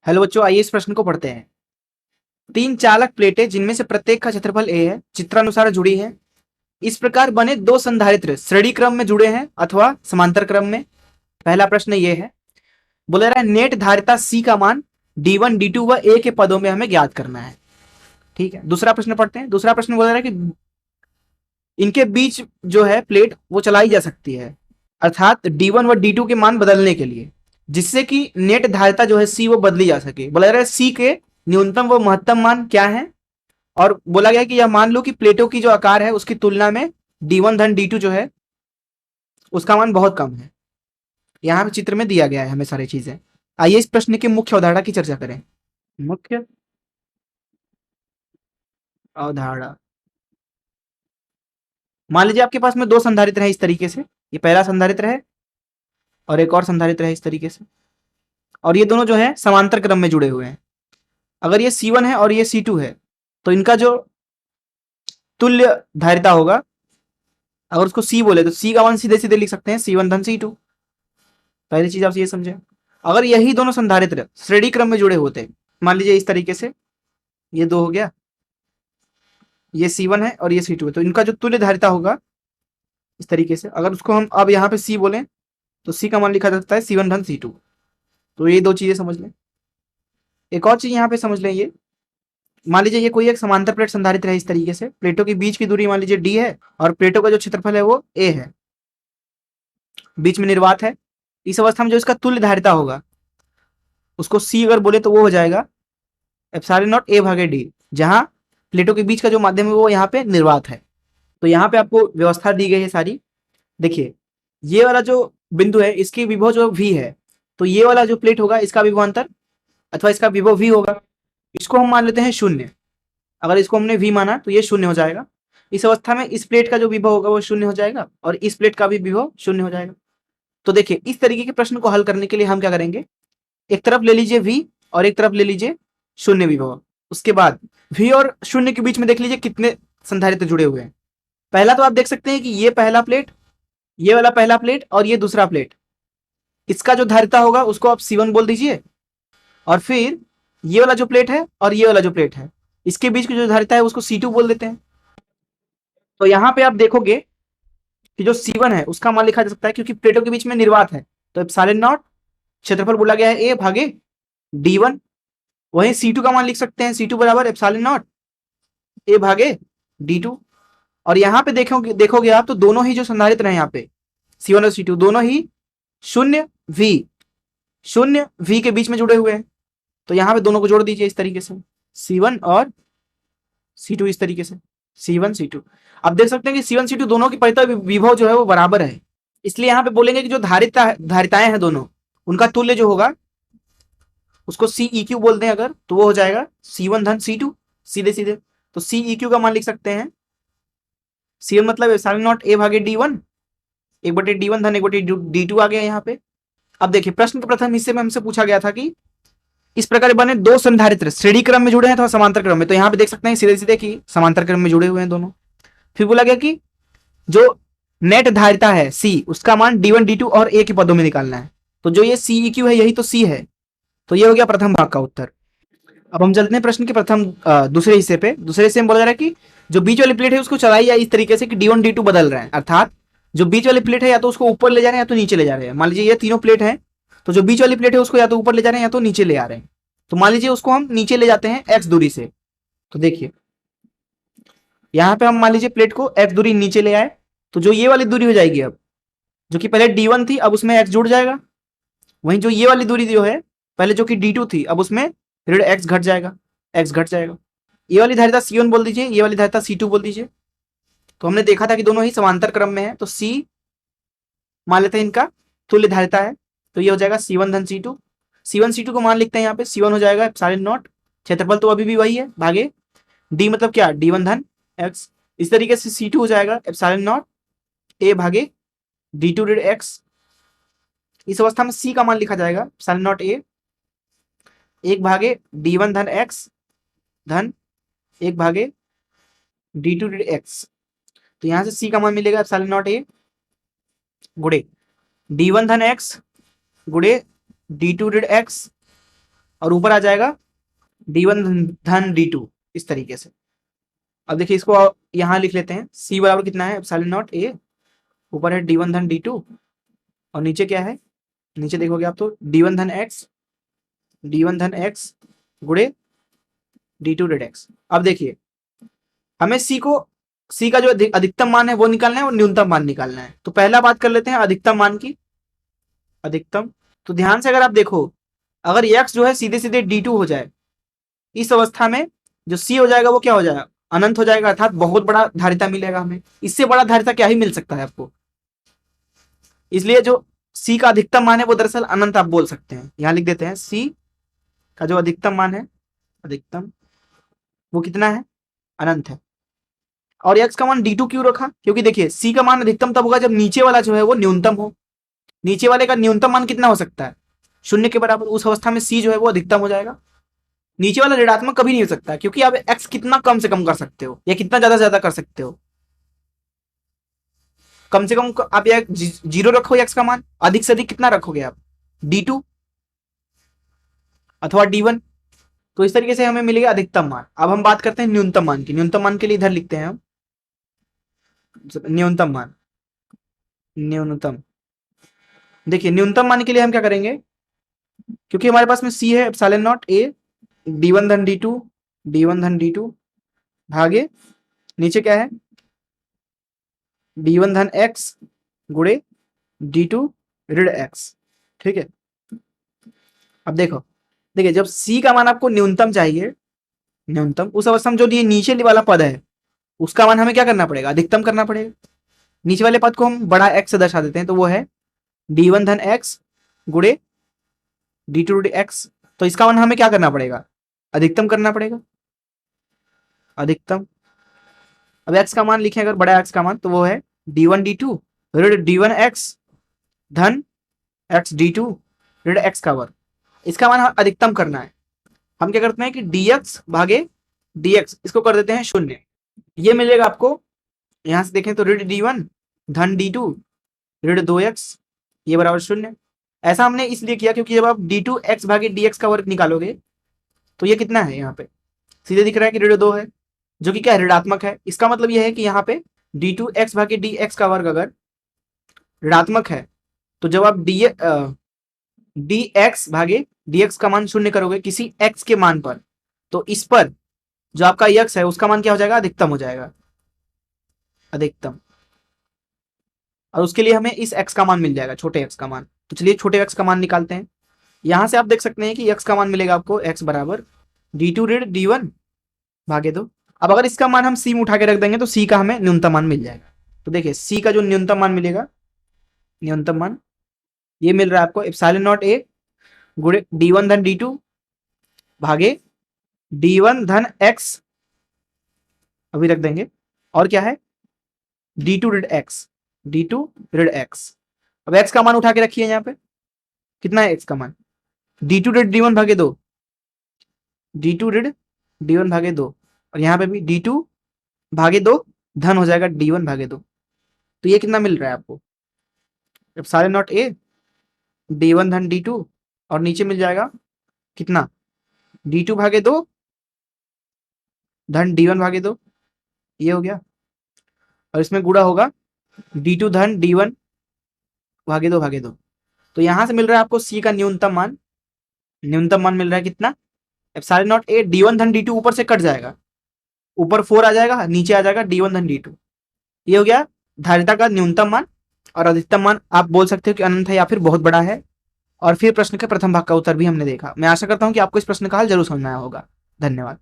Hello बच्चों, आइए इस प्रश्न को पढ़ते हैं। तीन चालक प्लेटें जिनमें से प्रत्येक का क्षेत्रफल ए है, चित्रानुसार जुड़ी है। इस प्रकार बने दो संधारित्र श्रेणी क्रम में जुड़े हैं अथवा समांतर क्रम में। पहला प्रश्न ये है, बोला रहा है नेट धारिता सी का मान D1 D2 व ए के पदों में हमें ज्ञात करना है। ठीक है, दूसरा प्रश्न पढ़ते हैं। दूसरा प्रश्न बोला रहा है कि इनके बीच जो है प्लेट वो चलाई जा सकती है, अर्थात D1 व D2 के मान बदलने के लिए, जिससे कि नेट धारिता जो है सी वो बदली जा सके। बोला रहा है सी के न्यूनतम व महत्तम मान क्या है, और बोला गया कि यह मान लो कि प्लेटों की जो आकार है उसकी तुलना में D1 धन D2 जो है उसका मान बहुत कम है। यहाँ पे चित्र में दिया गया है हमें सारी चीजें। आइए इस प्रश्न की मुख्य अवधारणा की चर्चा करें। मुख्य अवधारणा, मान लीजिए आपके पास में दो संधारित्र है इस तरीके से, ये पहला संधारित्र है और एक और संधारित्र है इस तरीके से, और ये दोनों जो है समांतर क्रम में जुड़े हुए हैं। अगर ये C1 है और ये C2 है तो इनका जो तुल्य धारिता होगा, अगर उसको C बोले तो C का मान सीधे सीधे लिख सकते हैं C1 धन C2। पहली चीज आप ये समझे। अगर यही दोनों संधारित्र श्रेणी क्रम में जुड़े होते, मान लीजिए इस तरीके से, ये दो हो गया, ये C1 है और ये C2 है, तो इनका जो तुल्य धारिता होगा इस तरीके से, अगर उसको हम अब यहाँ पे C बोले तो C का मान लिखा जा सकता है C1 धन C2। तो ये दो चीजें समझ लें। एक और चीज यहाँ पे समझ लें, ये मान लीजिए ये कोई एक समांतर प्लेट संधारित्र है इस तरीके से, प्लेटों के बीच की दूरी मान लीजिए D है और प्लेटों का जो क्षेत्रफल है वो A है, बीच में निर्वात है। इस अवस्था में जो इसका तुल्य धारिता होगा उसको C अगर बोले तो वो हो जाएगा एप्सिलॉन नॉट A भागे D, जहां प्लेटों के बीच का जो माध्यम है वो यहाँ पे निर्वात है। तो यहाँ पे आपको व्यवस्था दी गई है सारी। देखिए ये वाला जो बिंदु है इसकी विभव जो V है, तो ये वाला जो प्लेट होगा इसका विभवांतर अथवा इसका विभव V होगा, इसको हम मान लेते हैं शून्य। अगर इसको हमने V माना तो ये शून्य हो जाएगा। इस अवस्था में इस प्लेट का जो विभव होगा वो शून्य हो जाएगा और इस प्लेट का भी विभव शून्य हो जाएगा। तो देखिए इस तरीके के प्रश्न को हल करने के लिए हम क्या करेंगे, एक तरफ ले लीजिए V और एक तरफ ले लीजिए शून्य विभव। उसके बाद V और शून्य के बीच में देख लीजिए कितने संधारित्र जुड़े हुए हैं। पहला तो आप देख सकते हैं कि ये पहला प्लेट, ये वाला पहला प्लेट और ये दूसरा प्लेट, इसका जो धारिता होगा उसको आप C1 बोल दीजिए, और फिर ये वाला जो प्लेट है और ये वाला जो प्लेट है इसके बीच की जो धारिता है उसको C2 बोल देते हैं। तो यहाँ पे आप देखोगे कि जो C1 है उसका मान लिखा जा सकता है, क्योंकि प्लेटों के बीच में निर्वात है, तो एप्सिलॉन नॉट क्षेत्रफल बोला गया है A भागे D1। वहीं C2 का मान लिख सकते हैं C2 बराबर एप्सिलॉन नॉट A भागे D2। और यहाँ पे देखोगे आप तो दोनों ही जो संधारित्र हैं यहाँ पे C1 और C2 दोनों ही शून्य V के बीच में जुड़े हुए हैं। तो यहाँ पे दोनों को जोड़ दीजिए इस तरीके से, C1 और C2 इस तरीके से, C1 C2। अब देख सकते हैं कि C1 C2 दोनों की परिता विभव जो है वो बराबर है, इसलिए यहाँ पे बोलेंगे कि जो धारिताएं हैं दोनों उनका तुल्य जो होगा उसको CEQ बोल दें अगर, तो वो हो जाएगा C1 धन C2 सीधे सीधे। तो CEQ का मान लिख सकते हैं C1 मतलब एप्सिलॉन नॉट A भागे D1, एक बटे D1 धन एक बटे D2 आ गया यहाँ पे। अब देखिए प्रश्न के प्रथम हिस्से में हमसे पूछा गया था कि इस प्रकार बने दो संधारित्र श्रेणी क्रम में जुड़े हैं अथवा समांतर क्रम में, तो यहाँ पे देख सकते हैं सीधे सीधे कि समांतर क्रम में जुड़े हुए हैं दोनों। फिर बोला गया कि जो नेट धारिता है C उसका मान D1 D2 और A के पदों में निकालना है। तो जो ये CEQ है यही तो C है, तो ये हो गया प्रथम भाग का उत्तर। अब हम चलते हैं प्रश्न के प्रथम दूसरे हिस्से पे। दूसरे हिस्से में बोला जा रहा है कि जो बीच वाली प्लेट है उसको चलाई जाए इस तरीके से कि D1 D2 बदल रहे हैं, अर्थात जो बीच वाली प्लेट है या तो उसको ऊपर ले जा रहे हैं या तो नीचे ले जा रहे हैं। मान लीजिए ये तीनों प्लेट है, तो जो बीच वाली प्लेट है उसको या तो ऊपर ले जा रहे हैं या तो नीचे ले आ रहे हैं। तो मान लीजिए उसको हम नीचे ले जाते हैं x दूरी से। तो देखिए यहाँ पे हम मान लीजिए प्लेट को x दूरी नीचे ले आए, तो जो ये वाली दूरी हो जाएगी अब, जो कि पहले D1 थी अब उसमें x जुड़ जाएगा। वहीं जो ये वाली दूरी जो है पहले जो कि D2 थी अब उसमें ऋण x घट जाएगा, x घट जाएगा। ये वाली धारिता C1 बोल दीजिए, ये वाली धारिता C2 बोल दीजिए। तो हमने देखा था कि दोनों ही समांतर क्रम में है, तो C मान लेते हैं इनका तुल्य धारिता है, तो ये हो जाएगा C1 धन C2। C1 C2 को मान लिखते हैं यहाँ पे, C1 हो जाएगा एप्सिलॉन नॉट, क्षेत्रफल तो अभी भी वही है, भागे D मतलब क्या D1 धन x। इस तरीके से C2 हो जाएगा एप्सिलॉन नॉट A भागे D2 ऋण x। इस अवस्था में C का मान लिखा जाएगा एप्सिलॉन नॉट A 1 भागे D1 धन x धन 1 भागे D2 ऋण x। तो यहां से C का मान मिलेगा एप्सिलॉन नॉट A गुड़े D1 धन x गुड़े D2 ऋण x और ऊपर आ जाएगा D1 धन D2 इस तरीके से। अब देखिए इसको यहाँ लिख लेते हैं, C बराबर कितना है एप्सिलॉन नॉट A, ऊपर है D1 धन D2 और नीचे क्या है, नीचे देखोगे आप तो D1 धन X गुणे D2 डेड X। अब देखिए हमें C का जो अधिकतम मान है वो निकालना है और न्यूनतम मान निकालना है। तो पहला बात कर लेते हैं अधिकतम मान की। अधिकतम, तो ध्यान से अगर आप देखो, अगर X जो है सीधे सीधे D2 हो जाए, इस अवस्था में जो C हो जाएगा वो क्या हो जाएगा, अनंत हो जाएगा, अर्थात बहुत बड़ा धारिता मिलेगा हमें। इससे बड़ा धारिता क्या ही मिल सकता है आपको। इसलिए जो C का अधिकतम मान है वो दरअसल अनंत आप बोल सकते हैं। यहां लिख देते हैं C का जो अधिकतम मान है, अधिकतम वो कितना है, अनंत है। और X का मान D2 क्यों रखा, क्योंकि देखिए C का मान अधिकतम तब होगा जब नीचे वाला जो है वो न्यूनतम हो। नीचे वाले का न्यूनतम मान कितना हो सकता है, 0 के बराबर। उस अवस्था में C जो है वो अधिकतम हो जाएगा। नीचे वाला ऋणात्मक कभी नहीं हो सकता, क्योंकि आप X कितना कम से कम कर सकते हो या कितना ज्यादा से ज्यादा कर सकते हो। कम से कम आप या 0 रखो X का मान, अधिक से अधिक कितना रखोगे आप, D2 अथवा D1। तो इस तरीके से हमें मिलेगा अधिकतम मान। अब हम बात करते हैं न्यूनतम मान की। न्यूनतम मान के लिए इधर लिखते हैं हम न्यूनतम मान। न्यूनतम, देखिए न्यूनतम मान के लिए हम क्या करेंगे, क्योंकि हमारे पास में C है एप्सिलॉन नॉट A D1 धन D2 भागे नीचे क्या है D1 धन X गुणे D2 ऋण X। ठीक है, अब देखो, देखिए जब C का मान आपको न्यूनतम चाहिए, न्यूनतम, उस अवस्था में जो ये नीचे वाला पद है उसका मान हमें क्या करना पड़ेगा, अधिकतम करना पड़ेगा। नीचे वाले पद को हम बड़ा X से दर्शा देते हैं, तो वो है D1 धन X गुणे D2 ऋण X। तो इसका मान हमें क्या करना पड़ेगा, अधिकतम करना पड़ेगा, अधिकतम। अब X का मान लिखें अगर बड़ा X का मान, तो वो है D1 D2 ऋण D1 X धन X D2 ऋण X का वर्ग। इसका मान अधिकतम करना है। हम क्या करते हैं कि dx भागे dx इसको कर देते हैं 0। ये मिलेगा आपको, यहां से देखें तो ऋण D1 धन D2 ऋण 2x ये बराबर 0। ऐसा हमने इसलिए किया क्योंकि जब आप D2 x भागे dx का वर्ग निकालोगे तो ये कितना है, यहाँ पे सीधे दिख रहा है कि ऋण 2 है, जो कि क्या है, ऋणात्मक है। इसका मतलब यह है कि यहाँ पे D2 x भागे dx का वर्ग अगर ऋणात्मक है, तो जब आप dx भागे dx का मान 0 करोगे किसी x के मान पर, तो इस पर जो आपका x है उसका मान क्या हो जाएगा, अधिकतम हो जाएगा, अधिकतम। और उसके लिए हमें इस x का मान मिल जाएगा, छोटे x का मान। तो चलिए छोटे x का मान निकालते हैं। यहां से आप देख सकते हैं कि x का मान मिलेगा आपको x बराबर D2 ऋण D1 भागे 2। अब अगर इसका मान हम C में उठा के रख देंगे तो C का हमें न्यूनतम मान मिल जाएगा। तो देखिए C का जो न्यूनतम मान मिलेगा, न्यूनतम मान ये मिल रहा है आपको एप्सिलॉन नॉट A गुणे D1 धन D2 भागे D1 धन X अभी रख देंगे, और क्या है D2 ऋण X, D2 ऋण X। अब X का मान उठा के रखिए, यहाँ पे कितना है X का मान, D2 ऋण D1 भागे 2, D2 ऋण D1 भागे 2, और यहाँ पे भी D2 भागे 2 धन हो जाएगा D1 भागे 2। तो ये कितना मिल रहा है आपको, एप्सिलॉन नॉट A D1 धन D2 और नीचे मिल जाएगा कितना D2 भागे 2 धन D1 भागे 2, ये हो गया। और इसमें गुणा होगा D2 धन D1 भागे 2। तो यहां से मिल रहा है आपको C का न्यूनतम मान। न्यूनतम मान मिल रहा है कितना, एप्सिलॉन नॉट A D1 धन D2 ऊपर से कट जाएगा, ऊपर 4 आ जाएगा, नीचे आ जाएगा D1 धन D2। ये हो गया धारिता का न्यूनतम मान। और अधिकतम मान आप बोल सकते हो कि अनंत है या फिर बहुत बड़ा है। और फिर प्रश्न के प्रथम भाग का उत्तर भी हमने देखा। मैं आशा करता हूं कि आपको इस प्रश्न का हल जरूर समझ में आया होगा। धन्यवाद।